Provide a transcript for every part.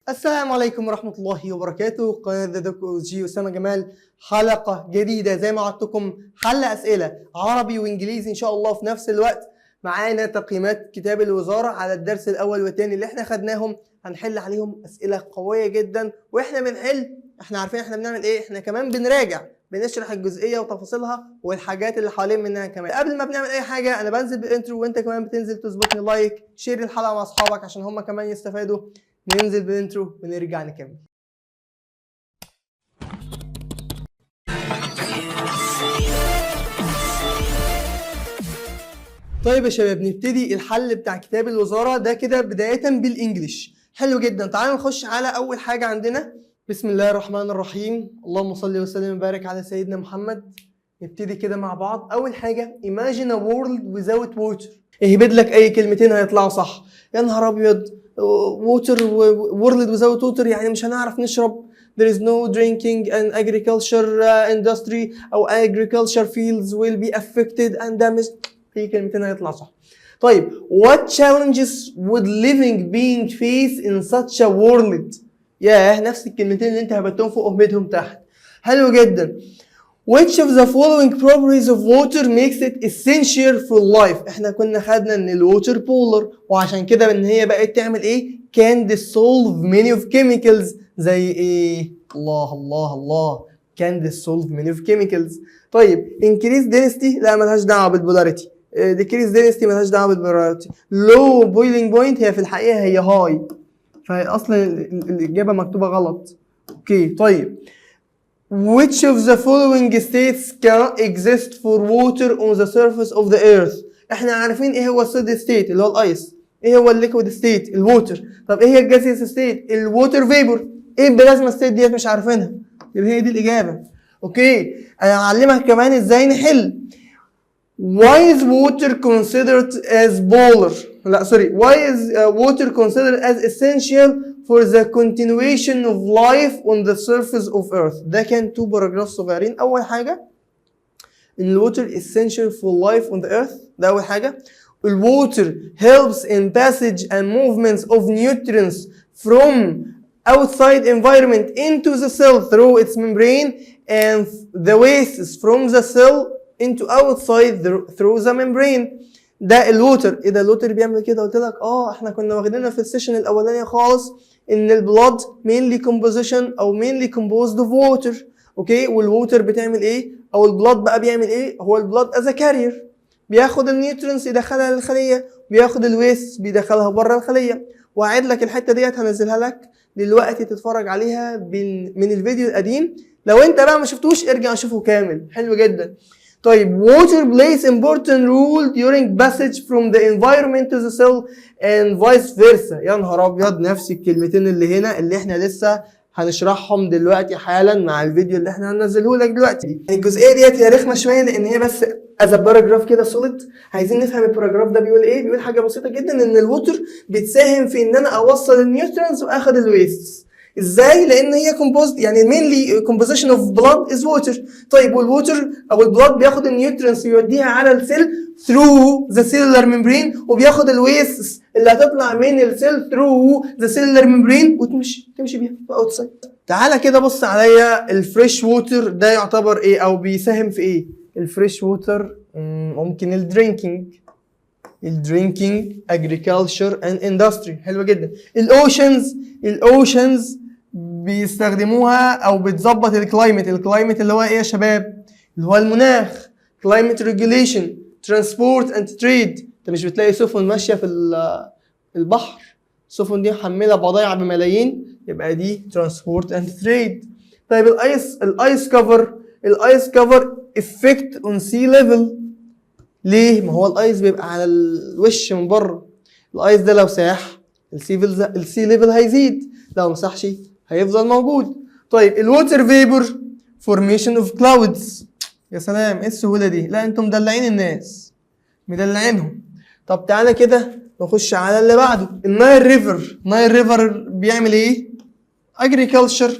السلام عليكم ورحمة الله وبركاته. قناة دكتور جي أسامة جمال، حلقة جديدة زي ما وعدتكم، حل أسئلة عربي وإنجليزي إن شاء الله في نفس الوقت. معانا تقييمات كتاب الوزارة على الدرس الأول والثاني اللي احنا خدناهم، هنحل عليهم أسئلة قوية جدا. وإحنا بنحل احنا عارفين احنا بنعمل إيه، احنا كمان بنراجع، بنشرح الجزئية وتفاصيلها والحاجات اللي حوالين منها كمان. قبل ما بنعمل أي حاجة أنا بنزل بالإنترو وأنت كمان بتنزل تظبطني لايك، شير الحلقة مع أصحابك عشان هم كمان يستفادوا. ننزل بالانترو ونرجع نكمل. طيب يا شباب، نبتدي الحل بتاع كتاب الوزارة ده كده بداية بالانجليش. حلو جدا، تعالوا نخش على اول حاجة عندنا. بسم الله الرحمن الرحيم، اللهم صل وسلم وبارك على سيدنا محمد. نبتدي كده مع بعض. اول حاجة imagine a world without water. اهبد لك اي كلمتين هيطلعوا صح. يا نهار ابيض، water world without water يعني مش هنعرف نشرب. There is no drinking and agriculture industry أو agriculture fields will be affected and damaged. في كلمتين هيطلع صح. طيب what challenges would living being face in such a world؟ ياه، نفس الكلمتين اللي انت هبتهم فوق اهبدهم تحت. حلو جدا. Which of the following properties of water makes it essential for life؟ احنا كنا خدنا ان الووتر بولر، وعشان كده ان هي بقت تعمل ايه؟ can dissolve many of chemicals. زي ايه؟ الله الله الله، can dissolve many of chemicals. طيب increase density لا ملهاش دعوه بالبولاريتي. decrease density ملهاش دعوه بالبولاريتي. low boiling point هي في الحقيقه هي high، فهي اصلا الاجابه مكتوبه غلط. اوكي طيب. Which of the following states cannot exist for water on the surface of the earth؟ احنا عارفين ايه هو السوليد ستيت اللي هو الايس، ايه هو الليكويد ستيت الووتر. طب ايه هي الجازيوس ستيت؟ الووتر فيبور. ايه البلازما ستيت ديت؟ مش عارفينها، يبقى هي دي الاجابه. اوكي انا هعلمك كمان ازاي نحل. Why is water considered as polar؟ لا سوري، why is water considered as essential for the continuation of life on the surface of earth؟ ده كان 2 باراجراف صغيرين. اول حاجه الووتر essential for life on the earth، ده اول حاجه. الووتر helps in passage and movements of nutrients from outside environment into the cell through its membrane and the wastes from the cell into outside through the membrane. ده الووتر. ايه ده الووتر بيعمل كده؟ قلت لك احنا كنا واخدينها في السيشن الاولانيه خالص ان البلاد mainly composition او mainly composed of water. اوكي، والووتر بتعمل ايه؟ او البلاد بقى بيعمل ايه؟ هو البلاد از كارير، بياخد النيوترينز يدخلها للخليه، بياخد الويست بيدخلها بره الخليه. واعد لك الحته ديت هنزلها لك دلوقتي تتفرج عليها من الفيديو القديم. لو انت بقى ما شفتوش ارجع شوفه كامل. حلو جدا. طيب water plays important role during passage from the environment to the cell and vice versa. يا نهار ابيض، نفس الكلمتين اللي هنا اللي احنا لسه هنشرحهم دلوقتي حالا مع الفيديو اللي احنا هننزله لك دلوقتي. الجزئيه ديت هي رخمه شويه لان هي بس از باراجراف كده سوليد. عايزين نفهم الباراجراف ده بيقول ايه. بيقول حاجه بسيطه جدا، ان الووتر بتساهم في ان انا اوصل النيوترينز واخد الويست. ازاي؟ لان هي كومبوزد، يعني mainly composition of blood is water. طيب والووتر او البلاد بياخد النيوترينز يوديها على السيل through the cellular membrane، وبياخد الويست اللي هتطلع من السيل through the cellular membrane وتمشي بيها اوتسايد. تعالى كده بص عليا. الفريش ووتر ده يعتبر ايه او بيساهم في ايه؟ الفريش ووتر ممكن الدرينكينج agriculture and industry. حلوه جدا. الاوشنز بيستخدموها او بتظبط الكلايمت اللي هو ايه يا شباب؟ اللي هو المناخ. climate regulation transport and trade. انت مش بتلاقي سفن ماشيه في البحر، السفن دي محمله بضايع بملايين، يبقى دي transport and trade. طيب الايس كفر effect on sea level. ليه؟ ما هو الايس بيبقى على الوش من بره. الايس ده لو ساح السي ليفل هيزيد، لو مسحش هيفضل موجود. طيب الووتر فيبور فورميشن اوف كلاودز. يا سلام، ايه السهوله دي؟ لا انتم مدلعين الناس، مدلعينهم. طب تعالى كده نخش على اللي بعده. النايل ريفر بيعمل ايه؟ agriculture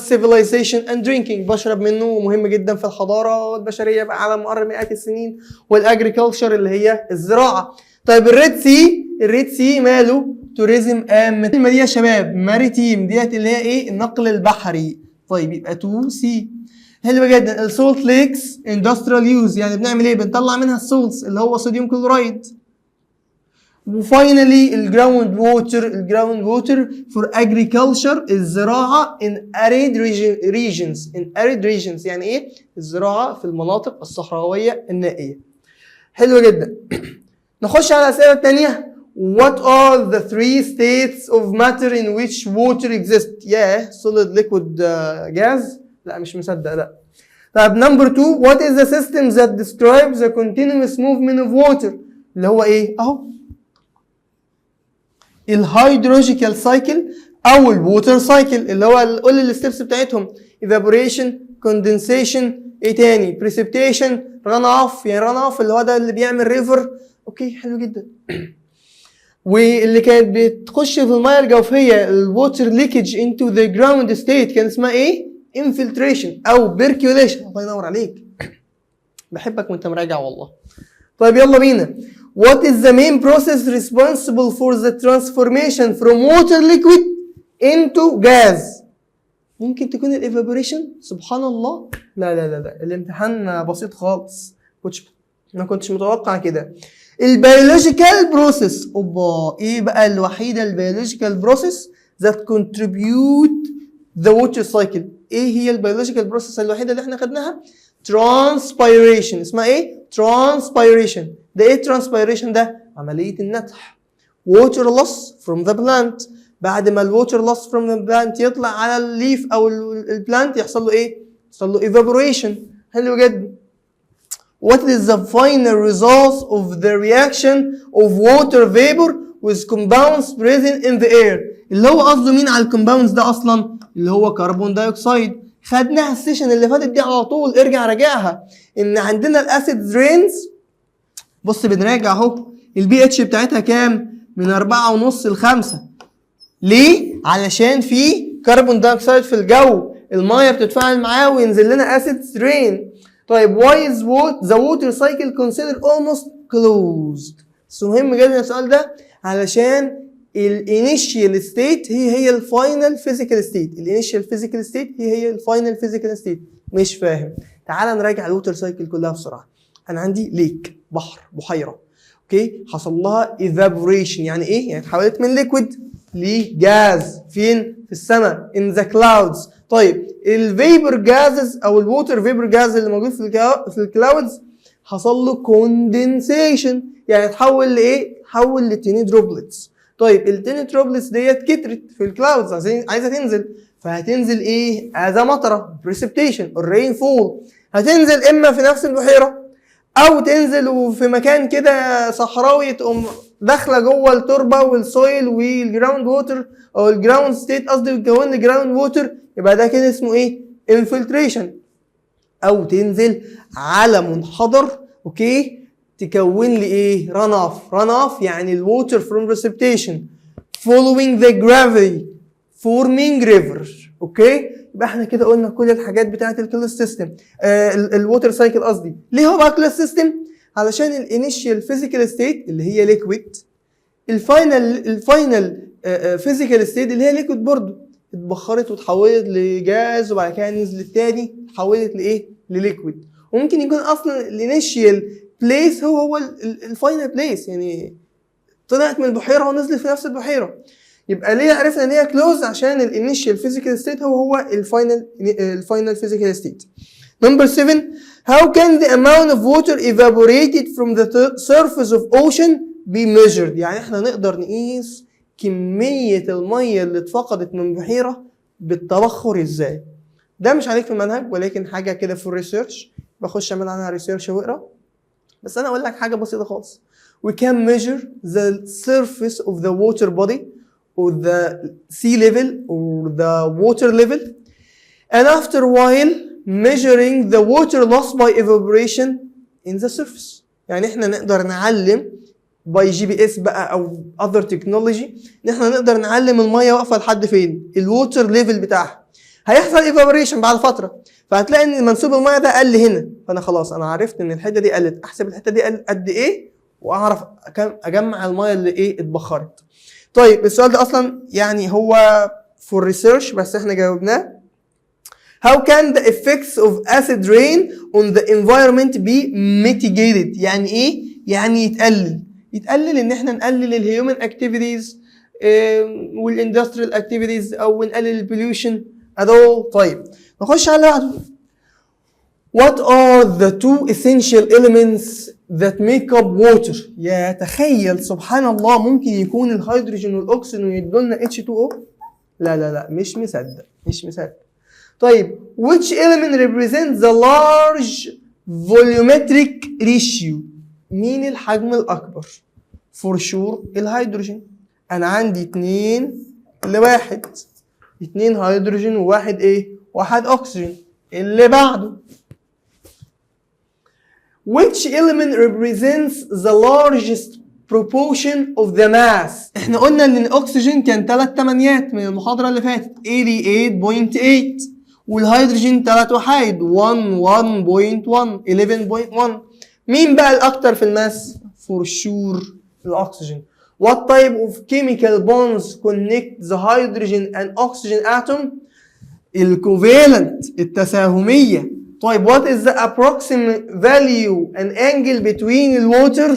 civilization and drinking، بشرب منه، مهم جدا في الحضاره البشريه بقى على مر مئات السنين. والاجريكلتشر اللي هي الزراعه. طيب الريد سي ماله؟ tourism and الكلمة دي يا شباب maritime ديت اللي هي ايه؟ النقل البحري. طيب يبقى 2 سي. حلو جدا. السولت ليكس industrial use يعني بنعمل ايه؟ بنطلع منها السولتس اللي هو صوديوم كلورايد. وفاينلي الجراوند ووتر فور agriculture الزراعه in arid regions يعني ايه؟ الزراعه في المناطق الصحراويه النائيه. حلو جدا. نخش على الاسئله الثانيه. What are the 3 states of matter in which water exists؟ solid liquid gas. لا مش مصدق لا. طيب number 2 what is the system that describes the continuous movement of water؟ اللي هو ايه؟ اهو الهيدرولوجيكال سايكل او الووتر سايكل اللي هو كل الستبس بتاعتهم evaporation condensation ايه تاني precipitation run off يعني run off اللي هو ده اللي بيعمل ريفر. اوكي حلو جدا. واللي كانت بتخش في الميه الجوفيه الووتر ليكج into the ground state كان اسمها ايه؟ infiltration او percolation. الله ينور عليك. بحبك وانت مراجع والله. طيب يلا بينا. What is the main process responsible for the transformation from water liquid into gas؟ ممكن تكون الايفابوريشن. سبحان الله. لا الامتحان بسيط خالص. ما كنتش متوقع كده. البيولوجيكال بروسيس. اوبا ايه بقى الوحيده البيولوجيكال بروسيس that contribute the water cycle؟ ايه هي البيولوجيكال بروسيس الوحيده اللي احنا خدناها؟ transpiration. اسمها ايه؟ transpiration. ده ايه transpiration ده؟ عملية النتح. water loss from the plant. بعد ما الwater loss from the plant يطلع على الليف او البلانت يحصل له ايه؟ يحصل له evaporation. حلو جدا. What is the final result of the reaction of water vapor with compounds present in the air؟ اللي هو قصده مين على الكومباوندز ده اصلا؟ اللي هو كربون دايوكسيد. خدناها السيشن اللي فاتت دي على طول، ارجع راجعها. ان عندنا الاسيد رينز، بص بنراجع اهو، البي اتش بتاعتها كام؟ من 4.5 ل 5. ليه؟ علشان في كربون دايوكسيد في الجو، الميه بتتفاعل معاه وينزل لنا اسيد رين. طيب why is the water cycle considered almost closed؟ بس مهم جدا السؤال ده علشان الانيشيال ستيت هي الفاينل فيزيكال ستيت. الانيشيال فيزيكال ستيت هي الفاينل فيزيكال ستيت. مش فاهم؟ تعال نراجع الووتر سايكل كلها بسرعه. انا عندي ليك، بحر، بحيره، اوكي، حصل لها evaporation. يعني ايه؟ يعني اتحولت من ليكويد لجاز. فين؟ في السماء in the clouds. طيب الفيبر جازز او الووتر فيبر جاز اللي موجود في الكلاودز حصل له كوندنسيشن، يعني اتحول لايه؟ اتحول لتيني دروبلتس. طيب التيني دروبلتس ديت كترت في الكلاودز عايزه تنزل، فهتنزل ايه؟ از مطره، بريسبتيشن، الرين فول. هتنزل اما في نفس البحيره او تنزل في مكان كده صحراوي تقوم داخله جوه التربه والسويل والجراوند ووتر او الجراوند ستيت، قصدي بتكون لي جراوند ووتر، يبقى ده كده اسمه ايه؟ انفلتريشن. او تنزل على منحدر، اوكي، تكون لي ايه؟ ران اوف يعني الووتر فروم precipitation following the gravity forming river. اوكي، يبقى احنا كده قلنا كل الحاجات بتاعت الكلاس سيستم، الووتر سايكل قصدي. ليه هو بقى كلاس سيستم؟ علشان الانيشيال فيزيكال ستيت اللي هي ليكويد، الفاينل فيزيكال ستيت اللي هي ليكويد برضه، اتبخرت وتحولت لجاز وبعد كده نزلت تاني اتحولت لايه؟ لليكويد. وممكن يكون اصلا الانيشيال بليس هو الفاينل بليس، يعني طلعت من البحيره ونزلت في نفس البحيره. يبقى ليه عرفنا ان هي كلوز؟ عشان الانيشيال فيزيكال ستيت هو الفاينل فيزيكال ستيت. نمبر 7 how can the amount of water evaporated from the surface of ocean be measured؟ يعني احنا نقدر نقيس كميه الميه اللي اتفقدت من بحيره بالتبخر ازاي؟ ده مش عليك في المنهج، ولكن حاجه كده في الريسيرش، بخش اعمل عنها ريسيرش واقرا. بس انا اقول لك حاجه بسيطه خالص. we can measure the surface of the water body or the sea level or the water level, and after a while measuring the water loss by evaporation in the surface. يعني احنا نقدر نعلم باي GPS بقى او other technology ان احنا نقدر نعلم الميه واقفه لحد فين، الووتر ليفل بتاعها. هيحصل evaporation بعد فتره، فهتلاقي ان منسوب الميه ده قل هنا، فانا خلاص انا عرفت ان الحته دي قلت، احسب الحته دي قد ايه واعرف اجمع الميه اللي ايه اتبخرت. طيب السؤال ده اصلا يعني هو for research بس احنا جاوبناه. How can the effects of acid rain on the environment be mitigated؟ يعني ايه؟ يعني يتقلل ان احنا نقلل الهيومن activities والاندستريال activities او نقلل البوليوشن at all. طيب نخش على اللي بعده. What are the two essential elements that make up water؟ يا تخيل سبحان الله ممكن يكون الهيدروجين والاكسجين ويدولنا H2O؟ لا مش مصدق. طيب which element represents the large volumetric ratio؟ مين الحجم الأكبر؟ for sure الهيدروجين. أنا عندي 2:1، 2 هيدروجين وواحد إيه؟ واحد أكسجين. اللي بعده which element represents the largest proportion of the mass؟ احنا قلنا ان الاكسجين كان 3/8 من المحاضرة اللي فاتت 88.8 والهيدروجين 3 وحيد 11.1 11.1. مين بقى الاكتر في الماس؟ for sure الاكسجين. what type of chemical bonds connect the hydrogen and oxygen atom؟ الكوفالنت التساهمية. طيب what is the approximate value and angle between الووتر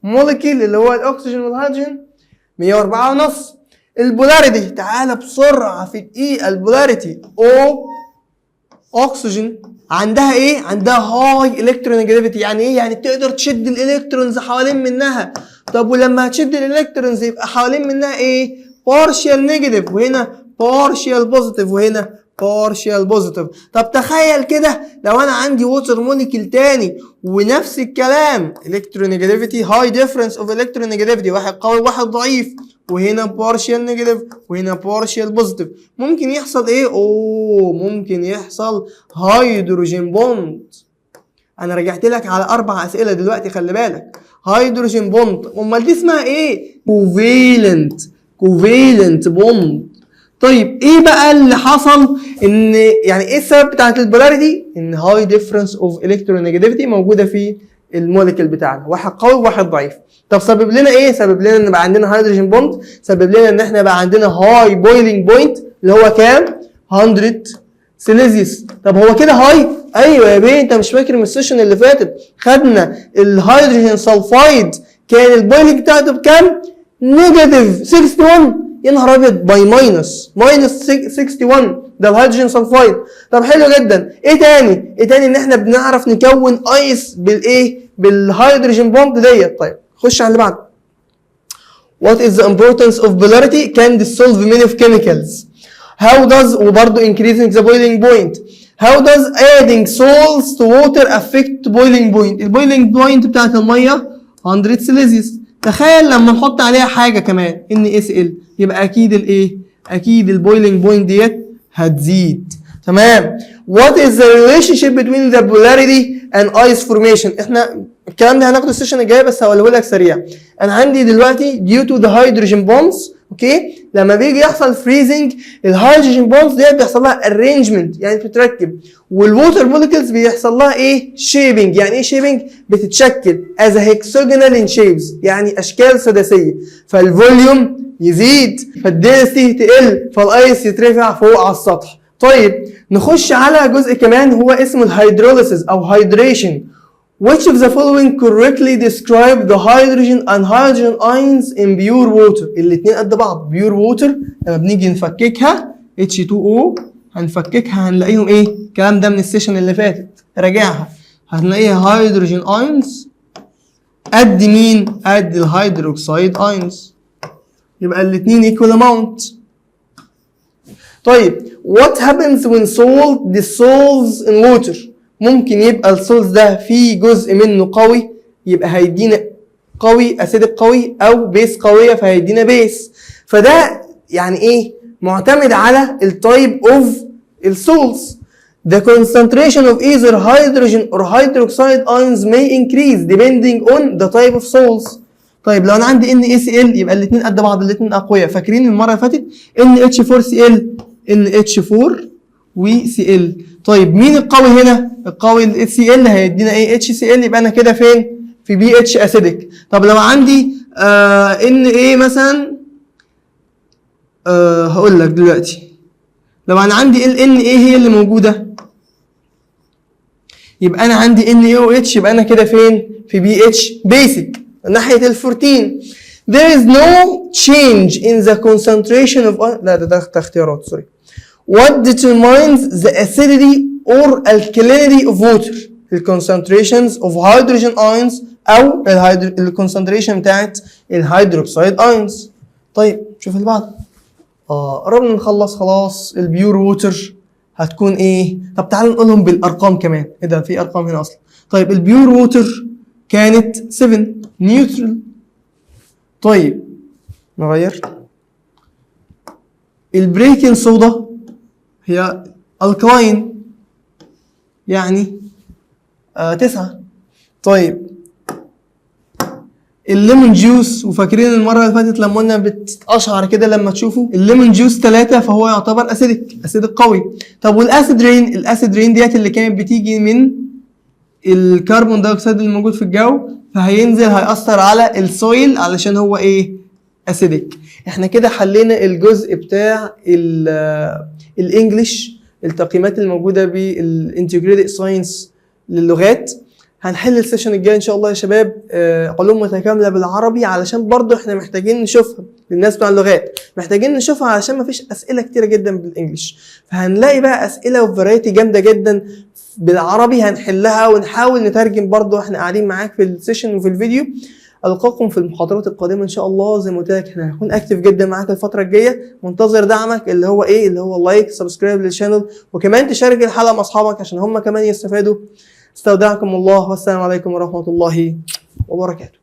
molecule اللي هو الاكسجين والهيدروجين؟ 104.5. البولاريتي تعالى بسرعة في دقيقة. البولاريتي O اكسجين عندها ايه؟ عندها هاي الكترونيجاتيفيتي. يعني ايه؟ يعني تقدر تشد الالكترونز حوالين منها. طب ولما هتشد الالكترونز يبقى حوالين منها ايه؟ بارشال نيجاتيف وهنا بارشال بوزيتيف وهنا بارشال بوزيتيف. طب تخيل كده لو انا عندي ووتر موليكيول تاني ونفس الكلام الكترونيجاتيفيتي هاي ديفرنس اوف الكترونيجاتيفيتي، واحد قوي وواحد ضعيف وهنا بارشال نيجاتيف وهنا بارشال بوزيتيف، ممكن يحصل ايه؟ ممكن يحصل هيدروجين بوند. انا رجعت لك على 4 اسئله دلوقتي خلي بالك. هيدروجين بوند امال دي اسمها ايه؟ كوفالنت بوند. طيب ايه بقى اللي حصل؟ ان يعني ايه السبب بتاعت البولاريتي؟ ان هاي ديفرنس اوف الكترونيجاتيفيتي موجوده في الموليكيول بتاعنا، واحد قوي وواحد ضعيف. طب سبب لنا ايه؟ سبب لنا ان بقى عندنا هيدروجين بوند، سبب لنا ان احنا بقى عندنا هاي بويلينج بوينت اللي هو كام؟ 100 سيليزيوس. طب هو كده هاي؟ ايوه يا بيه، انت مش فاكر من السيشن اللي فاتت خدنا الهيدروجين سلفايد كان البويلينج بتاعته بكام؟ نيجاتيف 61. يا نهار ابيض، باي ماينس 61 ده الهيدروجين سلفايد. طب حلو جدا. ايه تاني ان احنا بنعرف نكون ايس بالايه؟ بالهيدروجين بوند ديت. طيب خش على اللي بعده. What is the importance of polarity؟ can dissolve many of chemicals. How does وبرضه increasing the boiling point. How does adding salts to water affect boiling point؟ البويلينج بوينت بتاعت الميه 100 سيليزيوس. تخيل لما نحط عليها حاجه كمان NaCl يبقى اكيد الايه؟ اكيد البويلينج بوينت ديت هتزيد. تمام. What is the relationship between the polarity and ice formation؟ احنا الكلام ده هناخده السيشن الجاي بس هقوله لك سريع. انا عندي دلوقتي due to the hydrogen bonds اوكي، لما بيجي يحصل فريزنج الهيدروجين بونز ديت بيحصل لها ارينجمنت يعني بتتركب، والووتر موليكيولز بيحصل لها ايه؟ شيبنج. يعني ايه شيبنج؟ بتتشكل از هيكسوجونال ان شيبز يعني اشكال سداسيه، فالفوليوم يزيد فالدنسيتي تقل فالايس يترفع فوق على السطح. طيب نخش على جزء كمان هو اسمه الهيدروليسيس او هيدريشن. Which of the following correctly describe the hydrogen and hydrogen ions in pure water؟ الاتنين قد بعض. pure water لما بنيجي نفككها H2O هنفككها هنلاقيهم ايه؟ الكلام ده من السيشن اللي فاتت راجعها، هنلاقيها هيدروجين ايونز قد مين؟ قد الهيدروكسيد ايونز، يبقى الاتنين equal amount. طيب what happens when salt dissolves in water؟ ممكن يبقى السولز ده فيه جزء منه قوي يبقى هيدينا قوي اسيدك قوي، او بيس قويه فهيدينا بيس. فده يعني ايه؟ معتمد على التايب اوف السولز. The concentration of either hydrogen or hydroxide ions may increase depending on the type of salts. طيب لو انا عندي NaCl يبقى الاثنين قد بعض، الاثنين اقوياء. فاكرين المره اللي فاتت NH4Cl NH4 وCl. طيب مين القوي هنا؟ القوي ال HCl هيدينا ايه؟ HCl. يبقى انا كده فين؟ في BH اسيدك. طب لو عندي Na مثلا هقول لك دلوقتي. لو انا عندي ال ان ايه هي اللي موجوده، يبقى انا عندي ان اي او اتش، يبقى انا كده فين؟ في بي اتش بيسك ناحيه ال 14. There is no change in the concentration of ده اختيارات سوري. What determines the acidity or alkalinity of water؟ ال concentrations of hydrogen ions او ال concentration بتاعت الهيدروكسيد ions. طيب شوف اللي بعده. قربنا نخلص خلاص. البيور ووتر هتكون ايه؟ طب تعالوا نقولهم بالارقام كمان. ايه ده؟ في ارقام هنا اصلا. طيب البيور ووتر كانت 7 نيوترال. طيب نغير. البريكنج صودا هي الكلاين يعني 9. طيب الليمون جوس، وفاكرين المره اللي فاتت لما قلنا بتقشعر كده لما تشوفوا الليمون جوس 3، فهو يعتبر اسيد قوي. طب والاسيد رين، الاسيد رين ديت اللي كانت بتيجي من الكربون دايوكسيد اللي موجود في الجو، فهينزل هيأثر على السويل علشان هو ايه؟ اسيدك. احنا كده حلينا الجزء بتاع الانجليش، التقييمات الموجوده بالانتجريتد ساينس للغات. هنحل السيشن الجاي ان شاء الله يا شباب علوم متكامله بالعربي، علشان برضو احنا محتاجين نشوفها للناس بتوع اللغات، محتاجين نشوفها علشان مفيش اسئله كتيره جدا بالانجليش. فهنلاقي بقى اسئله وفرايتي جامده جدا بالعربي هنحلها ونحاول نترجم برضو احنا قاعدين معاك في السيشن وفي الفيديو. القاكم في المحاضرات القادمه ان شاء الله. زي ما قلت لك احنا هنكون اكتف جدا معاك الفتره الجايه، منتظر دعمك اللي هو ايه؟ اللي هو لايك، سبسكرايب للشانل، وكمان تشارك الحلقه مع اصحابك عشان هم كمان يستفادوا. استودعكم الله، والسلام عليكم ورحمه الله وبركاته.